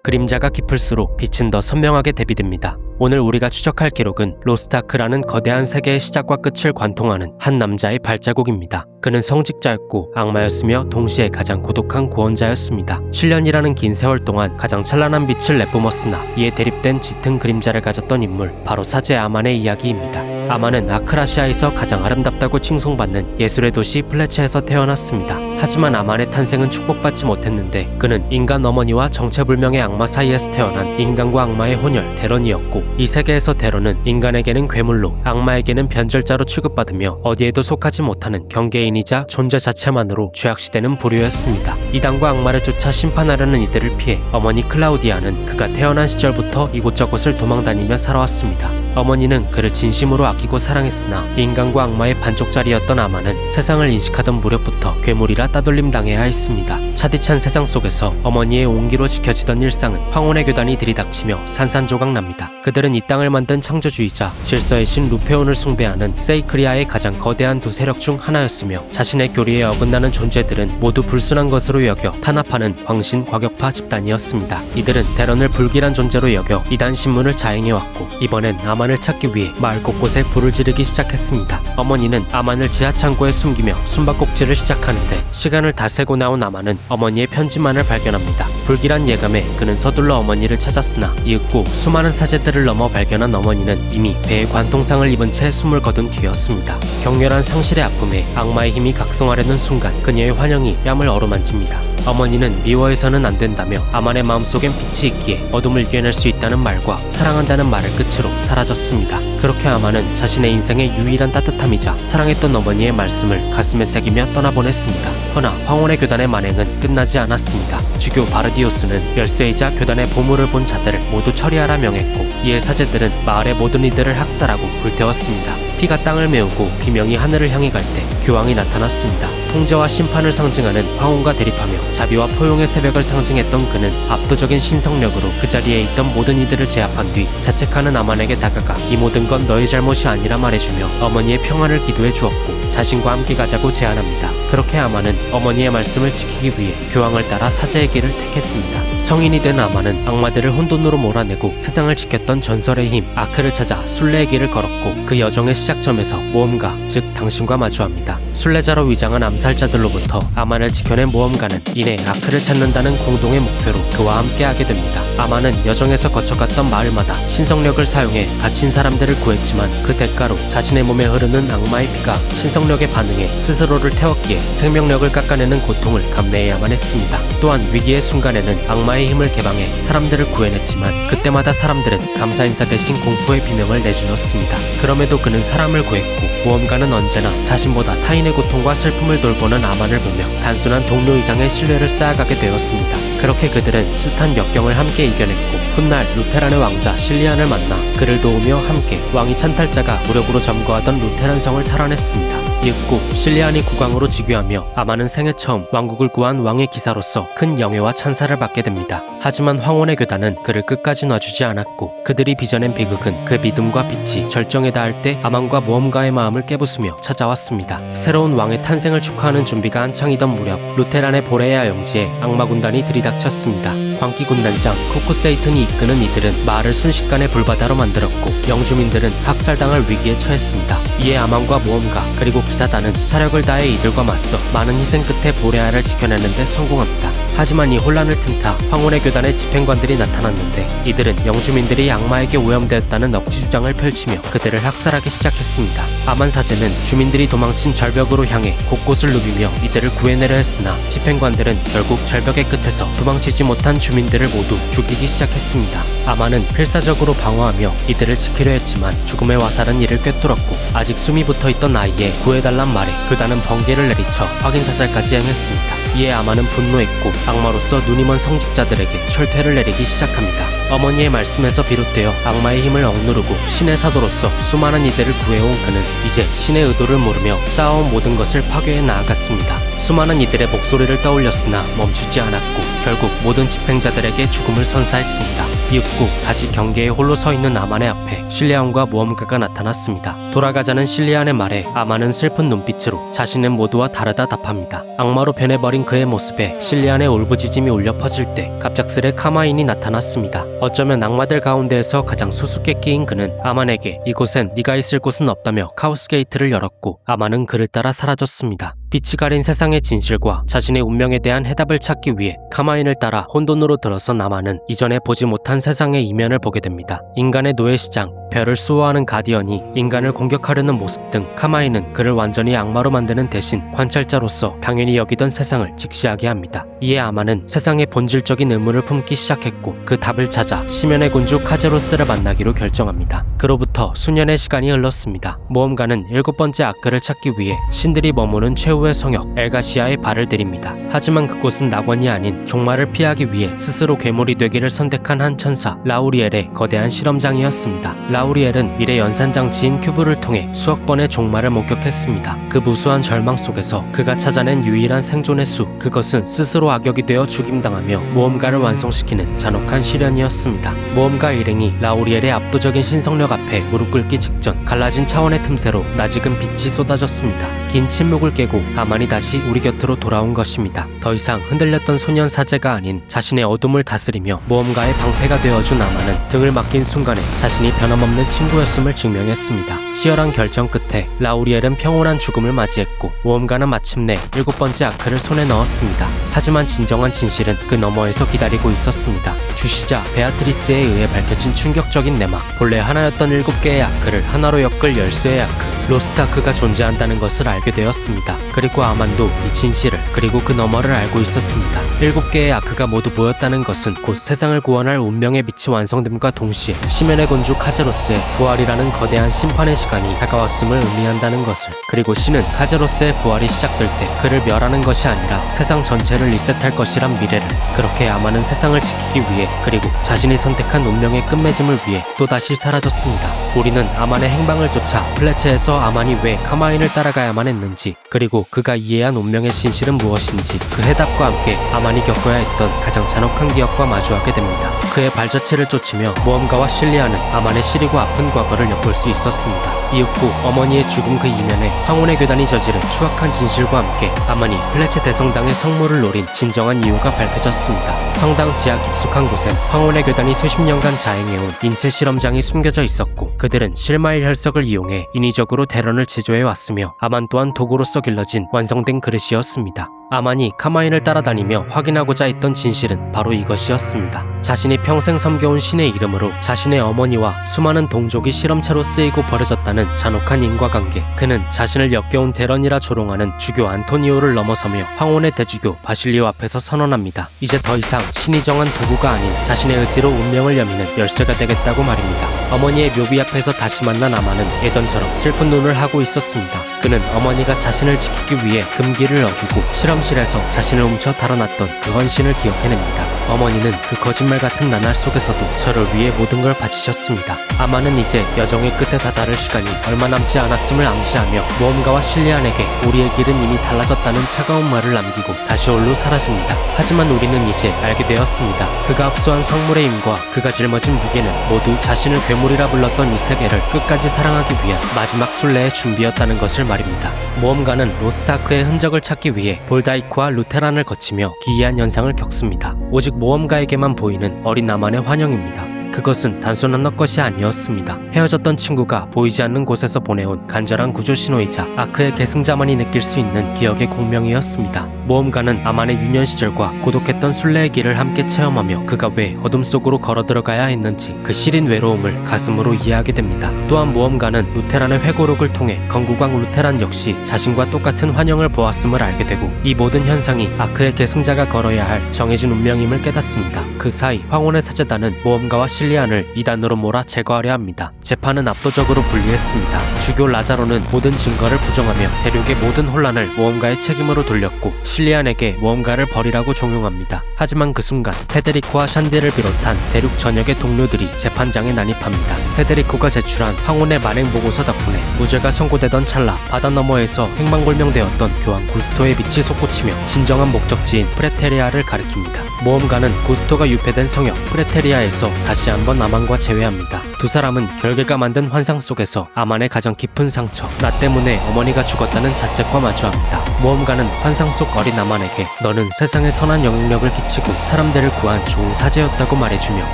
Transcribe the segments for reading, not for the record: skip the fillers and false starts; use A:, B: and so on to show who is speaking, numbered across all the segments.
A: 그림자가 깊을수록 빛은 더 선명하게 대비됩니다. 오늘 우리가 추적할 기록은 로스트아크라는 거대한 세계의 시작과 끝을 관통하는 한 남자의 발자국입니다. 그는 성직자였고 악마였으며 동시에 가장 고독한 구원자였습니다. 7년이라는 긴 세월 동안 가장 찬란한 빛을 내뿜었으나 이에 대립된 짙은 그림자를 가졌던 인물, 바로 사제 아만의 이야기입니다. 아만은 아크라시아에서 가장 아름답다고 칭송받는 예술의 도시 플레체에서 태어났습니다. 하지만 아만의 탄생은 축복받지 못했는데 그는 인간 어머니와 정체불명의 악마 사이에서 태어난 인간과 악마의 혼혈 데런이었고, 이 세계에서 데런은 인간에게는 괴물로 악마에게는 변절자로 취급받으며 어디에도 속하지 못하는 경계인이자 존재 자체만으로 죄악시되는 부류였습니다. 이단과 악마를 쫓아 심판하려는 이들을 피해 어머니 클라우디아는 그가 태어난 시절부터 이곳저곳을 도망다니며 살아왔습니다. 어머니는 그를 진심으로 아끼고 사랑했으나 인간과 악마의 반쪽짜리였던 아만은 세상을 인식하던 무렵부터 괴물이라 따돌림 당해야 했습니다. 차디찬 세상 속에서 어머니의 온기로 지켜지던 일상은 황혼의 교단이 들이닥치며 산산조각납니다. 그들은 이 땅을 만든 창조주의자 질서의 신 루페온을 숭배하는 세이크리아의 가장 거대한 두 세력 중 하나였으며, 자신의 교리에 어긋나는 존재들은 모두 불순한 것으로 여겨 탄압하는 광신 과격파 집단이었습니다. 이들은 데런을 불길한 존재로 여겨 이단 신문을 자행해왔고, 이번엔 아만을 찾기 위해 마을 곳곳에 불을 지르기 시작했습니다. 어머니는 아만을 지하 창고에 숨기며 숨바꼭질을 시작하는데, 시간을 다 세고 나온 아만은 어머니의 편지만을 발견합니다. 불길한 예감에 그는 서둘러 어머니를 찾았으나 이윽고 수많은 사제들을 넘어 발견한 어머니는 이미 배에 관통상을 입은 채 숨을 거둔 뒤였습니다. 격렬한 상실의 아픔에 악마의 힘이 각성하려는 순간 그녀의 환영이 뺨을 어루만집니다. 어머니는 미워해서는 안 된다며 아만의 마음속엔 빛이 있기에 어둠을 이겨낼 수 있다는 말과 사랑한다는 말을 끝으로 사라졌습니다. 그렇게 아만은 자신의 인생의 유일한 따뜻함이자 사랑했던 어머니의 말씀을 가슴에 새기며 떠나보냈습니다. 허나 황혼의 교단의 만행은 끝나지 않았습니다. 주교 바르디오스는 열쇠이자 교단의 보물을 본 자들을 모두 처리하라 명했고, 이에 사제들은 마을의 모든 이들을 학살하고 불태웠습니다. 피가 땅을 메우고 비명이 하늘을 향해 갈 때 교황이 나타났습니다. 통제와 심판을 상징하는 황혼과 대립하며 자비와 포용의 새벽을 상징했던 그는 압도적인 신성력으로 그 자리에 있던 모든 이들을 제압한 뒤 자책하는 아만에게 다가가 이 모든 건 너의 잘못이 아니라 말해주며 어머니의 평안을 기도해 주었고, 자신과 함께 가자고 제안합니다. 그렇게 아만은 어머니의 말씀을 지키기 위해 교황을 따라 사제의 길을 택했습니다. 성인이 된 아만은 악마들을 혼돈으로 몰아내고 세상을 지켰던 전설의 힘 아크를 찾아 순례의 길을 걸었고, 그 여정의 시작점에서 모험가, 즉 당신과 마주합니다. 순례자로 위장한 암살자들로부터 아만을 지켜낸 모험가는 이내 아크를 찾는다는 공동의 목표로 그와 함께하게 됩니다. 아만은 여정에서 거쳐갔던 마을마다 신성력을 사용해 갇힌 사람들을 구했지만 그 대가로 자신의 몸에 흐르는 악마의 피가 신성력에 반응해 스스로를 태웠기에 생명력을 깎아내는 고통을 감내해야만 했습니다. 또한 위기의 순간에는 악마의 힘을 개방해 사람들을 구해냈지만 그때마다 사람들은 감사 인사 대신 공포의 비명을 내질렀습니다. 그럼에도 그는 사람을 구했고, 모험가는 언제나 자신보다 타인의 고통과 슬픔을 돌보는 아만을 보며 단순한 동료 이상의 신뢰를 쌓아가게 되었습니다. 그렇게 그들은 숱한 역경을 함께 이겨냈고, 훗날 루테란의 왕자 실리안을 만나 그를 도우며 함께 왕위 찬탈자가 무력으로 점거하던 루테란 성을 탈환했습니다. 이윽고 실리안이 국왕으로 즉위하며 아만은 생애 처음 왕국을 구한 왕의 기사로서 큰 영예와 찬사를 받게 됩니다. 하지만 황혼의 교단은 그를 끝까지 놔주지 않았고, 그들이 빚어낸 비극은 그 믿음과 빛이 절정에 닿을 때 아만과 모험가의 마음을 깨부수며 찾아왔습니다. 새로운 왕의 탄생을 축하하는 준비가 한창이던 무렵 루테란의 보레야 영지에 악마 군단이 들이닥쳤습니다. 광기 군단장 코쿠세이튼이 이끄는 이들은 마을을 순식간에 불바다로 만들었고, 영주민들은 학살당할 위기에 처했습니다. 이에 아만과 모험가 그리고 기사단은 사력을 다해 이들과 맞서 많은 희생 끝에 보레아를 지켜내는 데 성공합니다. 하지만 이 혼란을 틈타 황혼의 교단의 집행관들이 나타났는데, 이들은 영주민들이 악마에게 오염되었다는 억지 주장을 펼치며 그들을 학살하기 시작했습니다. 아만 사제는 주민들이 도망친 절벽으로 향해 곳곳을 누비며 이들을 구해내려 했으나 집행관들은 결국 절벽의 끝에서 도망치지 못한 주민들을 모두 죽이기 시작했습니다. 아만은 필사적으로 방어하며 이들을 지키려 했지만 죽음의 화살은 이를 꿰뚫었고, 아직 숨이 붙어있던 아이에 구해달란 말에 교단은 번개를 내리쳐 확인사살까지 행했습니다. 이에 아만은 분노했고 악마로서 눈이 먼 성직자들에게 철퇴를 내리기 시작합니다. 어머니의 말씀에서 비롯되어 악마의 힘을 억누르고 신의 사도로서 수많은 이들을 구해온 그는 이제 신의 의도를 모르며 쌓아온 모든 것을 파괴해 나아갔습니다. 수많은 이들의 목소리를 떠올렸으나 멈추지 않았고 결국 모든 집행자들에게 죽음을 선사했습니다. 이윽고 다시 경계에 홀로 서 있는 아만의 앞에 실리안과 모험가가 나타났습니다. 돌아가자는 실리안의 말에 아만은 슬픈 눈빛으로 자신은 모두와 다르다 답합니다. 악마로 변해버린 그의 모습에 실리안의 울부짖음이 울려 퍼질 때 갑작스레 카마인이 나타났습니다. 어쩌면 악마들 가운데에서 가장 수수께끼인 그는 아만에게 이곳엔 네가 있을 곳은 없다며 카오스 게이트를 열었고 아만은 그를 따라 사라졌습니다. 빛이 가린 세상의 진실과 자신의 운명에 대한 해답을 찾기 위해 카마인을 따라 혼돈으로 들어선 아만은 이전에 보지 못한 세상의 이면을 보게 됩니다. 인간의 노예시장, 별을 수호하는 가디언이 인간을 공격하려는 모습 등 카마인은 그를 완전히 악마로 만드는 대신 관찰자로서 당연히 여기던 세상을 직시하게 합니다. 이에 아만은 세상의 본질적인 의문을 품기 시작했고 그 답을 찾아 심연의 군주 카제로스를 만나기로 결정합니다. 그로부터 수년의 시간이 흘렀습니다. 모험가는 7번째 아크를 찾기 위해 신들이 머무는 최후의 성역 엘가시아에 발을 들입니다. 하지만 그곳은 낙원이 아닌 종말을 피하기 위해 스스로 괴물이 되기를 선택한 한 천사 라우리엘의 거대한 실험장이었습니다. 라우리엘은 미래 연산장치인 큐브를 통해 수억 번의 종말을 목격했습니다. 그 무수한 절망 속에서 그가 찾아낸 유일한 생존의 수, 그것은 스스로 악역이 되어 죽임당하며 모험가를 완성시키는 잔혹한 시련이었습니다. 모험가 일행이 라우리엘의 압도적인 신성력 앞에 무릎 꿇기 직전 갈라진 차원의 틈새로 낯익은 빛이 쏟아졌습니다. 긴 침묵을 깨고 아만이 다시 우리 곁으로 돌아온 것입니다. 더 이상 흔들렸던 소년 사제가 아닌 자신의 어둠을 다스리며 모험가의 방패가 되어준 아만은 등을 맡긴 순간에 자신이 변함없는 친구였음을 증명했습니다. 치열한 결정 끝에 라우리엘은 평온한 죽음을 맞이했고 모험가는 마침내 7번째 아크를 손에 넣었습니다. 하지만 진정한 진실은 그 너머에서 기다리고 있었습니다. 주시자 베아트리스에 의해 밝혀진 충격적인 내막, 본래 하나였던 7개의 아크를 하나로 엮을 10쇠의 아크, 로스트 아크가 존재한다는 것을 알게 되었습니다. 그리고 아만도 이 진실을 그리고 그 너머를 알고 있었습니다. 7개의 아크가 모두 모였다는 것은 곧 세상을 구원할 운명의 빛이 완성됨과 동시에 심연의 군주 카제로스의 부활이라는 거대한 심판의 시간이 다가왔음을 의미한다는 것을, 그리고 신은 카제로스의 부활이 시작될 때 그를 멸하는 것이 아니라 세상 전체를 리셋할 것이란 미래를, 그렇게 아만은 세상을 지키기 위해 그리고 자신이 선택한 운명의 끝맺음을 위해 또다시 사라졌습니다. 우리는 아만의 행방을 쫓아 플래체에서 아만이 왜 카마인을 따라가야만 했는지, 그리고 그가 이해한 운명의 진실은 무엇인지 그 해답과 함께 아만이 겪어야 했던 가장 잔혹한 기억과 마주하게 됩니다. 그의 발자취를 쫓으며 모험가와 실리아는 아만의 시리고 아픈 과거를 엿볼 수 있었습니다. 이윽고 어머니의 죽음 그 이면에 황혼의 괴단이 저지른 추악한 진실과 함께 아만이 플래체 대성당의 성물을 노린 진정한 이유가 밝혀졌습니다. 성당 지하 깊숙한 곳엔 황혼의 괴단이 수십 년간 자행해온 인체 실험장이 숨겨져 있었고 그들은 실마일 혈석을 이용해 인위적으로 대련을 제조해 왔으며 아만 또한 도구로서 길러진 완성된 그릇이었습니다. 아만이 카마인을 따라다니며 확인하고자 했던 진실은 바로 이것이었습니다. 자신이 평생 섬겨온 신의 이름으로 자신의 어머니와 수많은 동족이 실험체로 쓰이고 버려졌다는 잔혹한 인과관계, 그는 자신을 역겨운 대런이라 조롱하는 주교 안토니오를 넘어서며 황혼의 대주교 바실리오 앞에서 선언합니다. 이제 더 이상 신이 정한 도구가 아닌 자신의 의지로 운명을 여미는 열쇠가 되겠다고 말입니다. 어머니의 묘비 앞에서 다시 만난 아만은 예전처럼 슬픈 눈을 하고 있었습니다. 그는 어머니가 자신을 지키기 위해 금기를 어기고 실험실에서 자신을 훔쳐 달아났던 그 헌신을 기억해냅니다. 어머니는 그 거짓말 같은 나날 속에서도 저를 위해 모든 걸 바치셨습니다. 아만은 이제 여정의 끝에 다다를 시간이 얼마 남지 않았음을 암시하며 모험가와 실리안에게 우리의 길은 이미 달라졌다는 차가운 말을 남기고 다시 홀로 사라집니다. 하지만 우리는 이제 알게 되었습니다. 그가 흡수한 성물의 힘과 그가 짊어진 무게는 모두 자신을 괴물이라 불렀던 이 세계를 끝까지 사랑하기 위한 마지막 순례의 준비였다는 것을 말입니다. 모험가는 로스트아크의 흔적을 찾기 위해 볼다이크와 루테란을 거치며 기이한 현상을 겪습니다. 오직 모험가에게만 보이는 어린 아만의 환영입니다. 그것은 단순한 헛것이 아니었습니다. 헤어졌던 친구가 보이지 않는 곳에서 보내온 간절한 구조 신호이자 아크의 계승자만이 느낄 수 있는 기억의 공명이었습니다. 모험가는 아만의 유년 시절과 고독했던 순례의 길을 함께 체험하며 그가 왜 어둠 속으로 걸어 들어가야 했는지 그 시린 외로움을 가슴으로 이해하게 됩니다. 또한 모험가는 루테란의 회고록을 통해 건국왕 루테란 역시 자신과 똑같은 환영을 보았음을 알게 되고 이 모든 현상이 아크의 계승자가 걸어야 할 정해진 운명임을 깨닫습니다. 그 사이 황혼의 사제단은 모험가와 실리안을 이단으로 몰아 제거하려 합니다. 재판은 압도적으로 불리했습니다. 주교 라자로는 모든 증거를 부정하며 대륙의 모든 혼란을 모험가의 책임으로 돌렸고 실리안에게 모험가를 버리라고 종용합니다. 하지만 그 순간 페데리코와 샨디를 비롯한 대륙 전역의 동료들이 재판장에 난입합니다. 페데리코가 제출한 황혼의 만행 보고서 덕분에 무죄가 선고되던 찰나 바다 너머에서 행방불명되었던 교황 구스토의 빛이 솟구치며 진정한 목적지인 프레테리아를 가리킵니다. 모험가는 구스토가 유폐된 성역 프레테리아에서 다시 한번 아만과 재회합니다. 두 사람은 결계가 만든 환상 속에서 아만의 가장 깊은 상처, 나 때문에 어머니가 죽었다는 자책과 마주합니다. 모험가는 환상 속 어린 아만에게 너는 세상에 선한 영향력을 끼치고 사람들을 구한 좋은 사제였다고 말해주며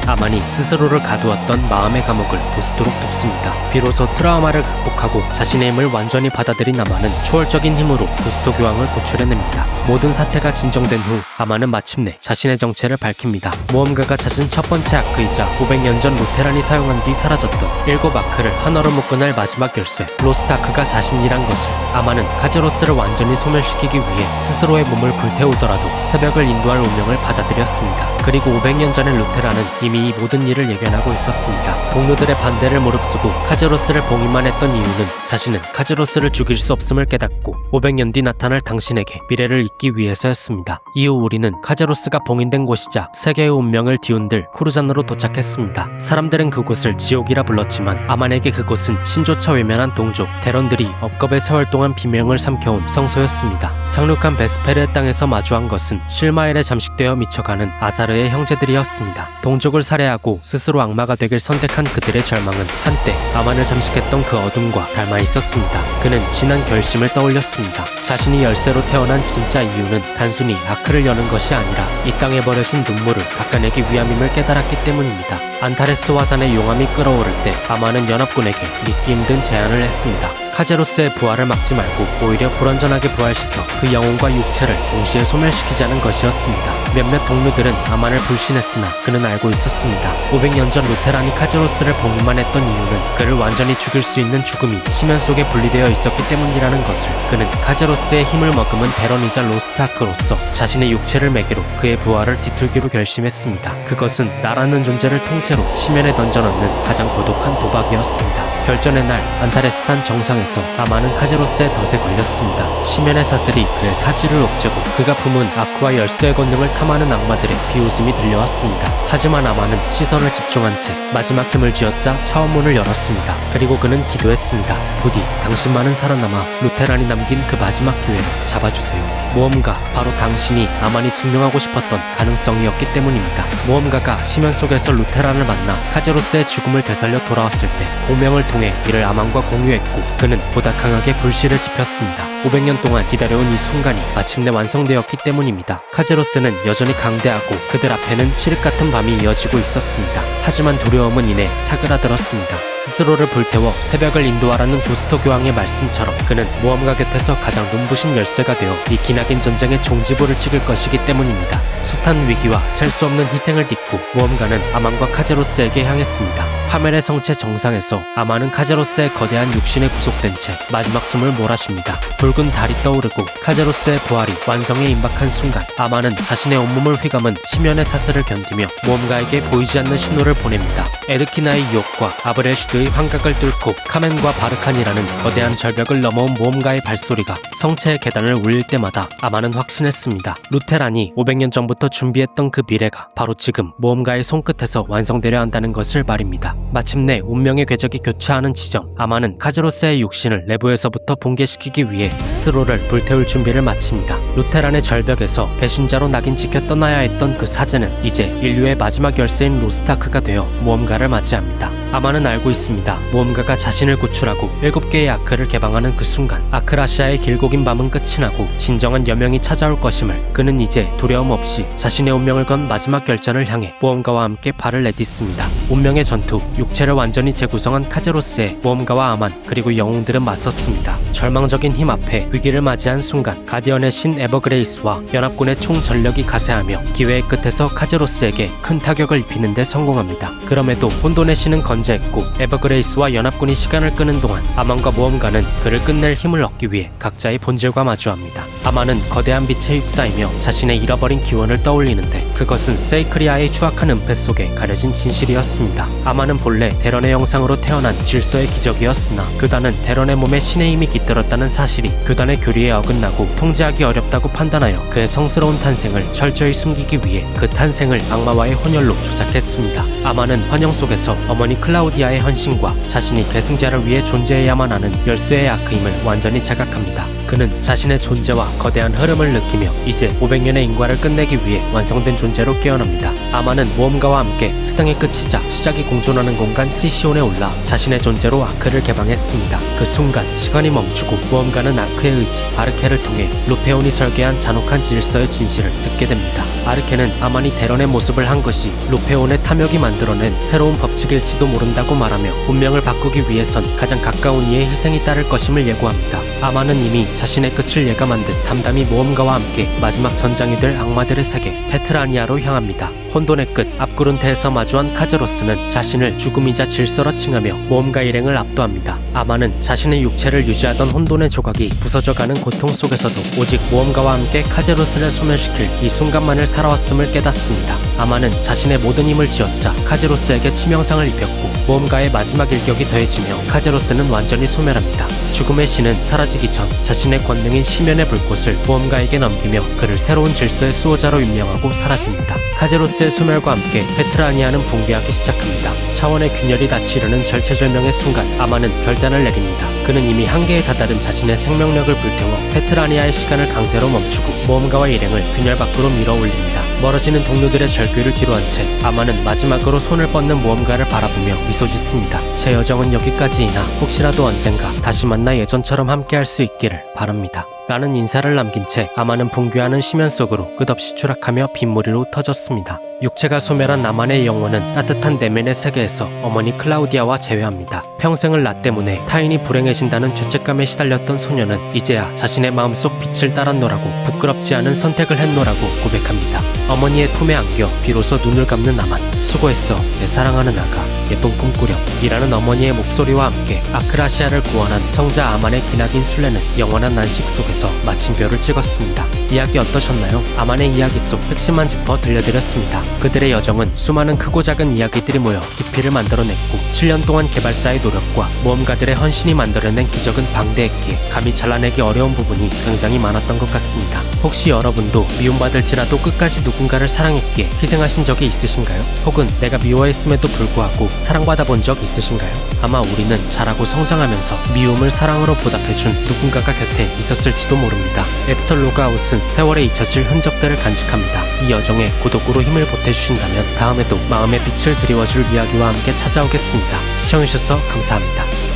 A: 아만이 스스로를 가두었던 마음의 감옥을 부수도록 돕습니다. 비로소 트라우마를 극복하고 자신의 힘을 완전히 받아들인 아만은 초월적인 힘으로 구스토 교황을 구출해냅니다. 모든 사태가 진정된 후 아만은 마침내 자신의 정체를 밝힙니다. 모험가가 찾은 첫 번째 아크이자 500년 전 루테란이 사용한 뒤 사라졌던 7 아크를 하나로 묶어낼 마지막 열쇠 로스트 아크가 자신이란 것을 아만은 카제로스를 완전히 소멸시키기 위해 스스로의 몸을 불태우더라도 새벽을 인도할 운명을 받아들였습니다. 그리고 500년 전의 루테란은 이미 이 모든 일을 예견하고 있었습니다. 동료들의 반대를 무릅쓰고 카제로스를 봉인만 했던 이유는 자신은 카제로스를 죽일 수 없음을 깨닫고 500년 뒤 나타날 당신에게 미래를 잇기 위해서였습니다. 이후 우리는 카제로스가 봉인된 곳이자 세계의 운명을 뒤흔들 쿠르잔으로 도착했습니다. 사람들은 그곳을 지옥이라 불렀지만 아만에게 그곳은 신조차 외면한 동족 대런들이 억겁의 세월 동안 비명을 삼켜온 성소였습니다. 상륙한 베스페르의 땅에서 마주한 것은 쉴마엘에 잠식되어 미쳐가는 아사르의 형제들이었습니다. 동족을 살해하고 스스로 악마가 되길 선택한 그들의 절망은 한때 아만을 잠식했던 그 어둠과 닮아 있었습니다. 그는 지난 결심을 떠올렸습니다. 자신이 열쇠로 태어난 진짜 이유는 단순히 아크를 여는 것이 아니라 이 땅에 버려진 눈물을 닦아내기 위함임을 깨달았기 때문입니다. 안타레스 화산의 용암이 끓어오를 때 아만은 연합군에게 믿기 힘든 제안을 했습니다. 카제로스의 부활을 막지 말고 오히려 불완전하게 부활시켜 그 영혼과 육체를 동시에 소멸시키자는 것이었습니다. 몇몇 동료들은 아만을 불신했으나 그는 알고 있었습니다. 500년 전 루테란이 카제로스를 봉인만 했던 이유는 그를 완전히 죽일 수 있는 죽음이 심연 속에 분리되어 있었기 때문이라는 것을. 그는 카제로스의 힘을 머금은 대런이자 로스트아크로서 자신의 육체를 매개로 그의 부활을 뒤틀기로 결심했습니다. 그것은 나라는 존재를 통째로 심연에 던져넣는 가장 고독한 도박이었습니다. 결전의 날 안타레스산 정상에서 아만은 카제로스의 덫에 걸렸습니다. 심연의 사슬이 그의 사지를 옥죄고 그가 품은 아크와 열쇠의 권능을 탐하는 악마들의 비웃음이 들려왔습니다. 하지만 아만은 시선을 집중한 채 마지막 힘을 쥐어짜 차원문을 열었습니다. 그리고 그는 기도했습니다. 부디 당신만은 살아남아 루테란이 남긴 그 마지막 기회를 잡아주세요. 모험가, 바로 당신이 아만이 증명하고 싶었던 가능성이었기 때문입니다. 모험가가 심연 속에서 루테란을 만나 카제로스의 죽음을 되살려 돌아왔을 때 공명을 통해 이를 아만과 공유했고 그는 보다 강하게 불씨를 지폈습니다. 500년 동안 기다려온 이 순간이 마침내 완성되었기 때문입니다. 카제로스는 여전히 강대하고 그들 앞에는 칠흑 같은 밤이 이어지고 있었습니다. 하지만 두려움은 이내 사그라들었습니다. 스스로를 불태워 새벽을 인도하라는 구스토 교황의 말씀처럼 그는 모험가 곁에서 가장 눈부신 열쇠가 되어 이 기나긴 전쟁의 종지부를 찍을 것이기 때문입니다. 숱한 위기와 셀 수 없는 희생을 딛고 모험가는 아만과 카제로스에게 향했습니다. 파멜의 성체 정상에서 아만은 카제로스의 거대한 육신에 구속된 채 마지막 숨을 몰아쉽니다. 붉은 달이 떠오르고 카제로스의 부활이 완성에 임박한 순간 아만은 자신의 온몸을 휘감은 심연의 사슬을 견디며 모험가에게 보이지 않는 신호를 보냅니다. 에드키나의 유혹과 아브렐슈드의 환각을 뚫고 카멘과 바르칸이라는 거대한 절벽을 넘어온 모험가의 발소리가 성체의 계단을 울릴 때마다 아만은 확신했습니다. 루테란이 500년 전부터 준비했던 그 미래가 바로 지금 모험가의 손끝에서 완성되려 한다는 것을 말입니다. 마침내 운명의 궤적이 교차하는 지점, 아만은 카제로스의 육신을 내부에서부터 붕괴시키기 위해 스스로를 불태울 준비를 마칩니다. 루테란의 절벽에서 배신자로 낙인 찍혀 떠나야 했던 그 사제는 이제 인류의 마지막 열쇠인 로스트아크가 되어 모험가를 맞이합니다. 아만은 알고 있습니다. 모험가가 자신을 구출하고 7개의 아크를 개방하는 그 순간 아크라시아의 길고 긴 밤은 끝이 나고 진정한 여명이 찾아올 것임을. 그는 이제 두려움 없이 자신의 운명을 건 마지막 결전을 향해 모험가와 함께 발을 내딛습니다. 운명의 전투, 육체를 완전히 재구성한 카제로스의 모험가와 아만 그리고 영웅들은 맞섰습니다. 절망적인 힘 앞에 위기를 맞이한 순간 가디언의 신 에버그레이스와 연합군의 총 전력이 가세하며 기회의 끝에서 카제로스에게 큰 타격을 입히는 데 성공합니다. 그럼에도 혼돈의 신은 견제했고 에버그레이스와 연합군이 시간을 끄는 동안 아만과 모험가는 그를 끝낼 힘을 얻기 위해 각자의 본질과 마주합니다. 아만은 거대한 빛의 육사이며 자신의 잃어버린 기원을 떠올리는데 그것은 세이크리아의 추악한 은폐 속에 가려진 진실이었습니다. 아만은 본래 대런의 영상으로 태어난 질서의 기적이었으나 교단은 대런의 몸에 신의 힘이 깃들었다는 사실이 교단의 교리에 어긋나고 통제하기 어렵다고 판단하여 그의 성스러운 탄생을 철저히 숨기기 위해 그 탄생을 악마와의 혼혈로 조작했습니다. 아만은 환영 속에서 어머니 클라우디아의 헌신과 자신이 계승자를 위해 존재해야만 하는 열쇠의 아크임을 완전히 자각합니다. 그는 자신의 존재와 거대한 흐름을 느끼며 이제 500년의 인과를 끝내기 위해 완성된 존재로 깨어납니다. 아만은 모험가와 함께 세상의 끝이자 시작이 공존하는 공간 트리시온에 올라 자신의 존재로 아크를 개방했습니다. 그 순간 시간이 멈추고 모험가는 아크의 의지 아르케를 통해 루페온이 설계한 잔혹한 질서의 진실을 듣게 됩니다. 아르케는 아만이 대런의 모습을 한 것이 루페온의 탐욕이 만들어낸 새로운 법칙일지도 모른다고 말하며 운명을 바꾸기 위해선 가장 가까운 이의 희생이 따를 것임을 예고합니다. 아만은 이미 자신의 끝을 예감한 듯 담담히 모험가와 함께 마지막 전장이 될 악마들의 세계 페트라니아로 향합니다. 혼돈의 끝 앞구른테에서 마주한 카제로스는 자신을 죽음이자 질서로 칭하며 모험가 일행을 압도합니다. 아만은 자신의 육체를 유지하던 혼돈의 조각이 부서져가는 고통 속에서도 오직 모험가와 함께 카제로스를 소멸시킬 이 순간만을 살아왔음을 깨닫습니다. 아만은 자신의 모든 힘을 쥐어짜 카제로스에게 치명상을 입혔고 모험가의 마지막 일격이 더해지며 카제로스는 완전히 소멸합니다. 죽음의 신은 사라지기 전 자신의 권능인 시면의 불꽃을 모험가에게 넘기며 그를 새로운 질서의 수호자로 임명하고 사라집니다. 카제로스의 소멸과 함께 페트라니아는 붕괴하기 시작합니다. 차원의 균열이 닫히려는 절체절명의 순간 아만은 결단을 내립니다. 그는 이미 한계에 다다른 자신의 생명력을 불태워 페트라니아의 시간을 강제로 멈추고 모험가와 일행을 균열 밖으로 밀어 올립니다. 멀어지는 동료들의 절규를 뒤로한 채 아만은 마지막으로 손을 뻗는 모험가를 바라보며 미소 짓습니다. 제 여정은 여기까지이나 혹시라도 언젠가 다시 만나 예전처럼 함께할 수 있기를 바랍니다. 라는 인사를 남긴 채 아만은 붕괴하는 심연 속으로 끝없이 추락하며 빗무리로 터졌습니다. 육체가 소멸한 아만의 영혼은 따뜻한 내면의 세계에서 어머니 클라우디아와 재회합니다. 평생을 나 때문에 타인이 불행해진다는 죄책감에 시달렸던 소녀는 이제야 자신의 마음속 빛을 따랐노라고 부끄럽지 않은 선택을 했노라고 고백합니다. 어머니의 품에 안겨 비로소 눈을 감는 아만. 수고했어 내 사랑하는 아가, 예쁜 꿈 꾸렴 이라는 어머니의 목소리와 함께 아크라시아를 구원한 성자 아만의 기나긴 순례는 영원한 안식 속에서 마침표를 찍었습니다. 이야기 어떠셨나요? 아만의 이야기 속 핵심만 짚어 들려드렸습니다. 그들의 여정은 수많은 크고 작은 이야기들이 모여 깊이를 만들어냈고 7년 동안 개발사의 노력과 모험가들의 헌신이 만들어낸 기적은 방대했기에 감히 잘라내기 어려운 부분이 굉장히 많았던 것 같습니다. 혹시 여러분도 미움받을지라도 끝까지 누군가를 사랑했기에 희생하신 적이 있으신가요? 혹은 내가 미워했음에도 불구하고 사랑받아 본 적 있으신가요? 아마 우리는 자라고 성장하면서 미움을 사랑으로 보답해준 누군가가 곁에 있었을지도 모릅니다. 애프터 로그아웃은 세월에 잊혀질 흔적들을 간직합니다. 이 여정에 구독으로 힘을 보태주신다면 다음에도 마음의 빛을 드리워줄 이야기와 함께 찾아오겠습니다. 시청해주셔서 감사합니다.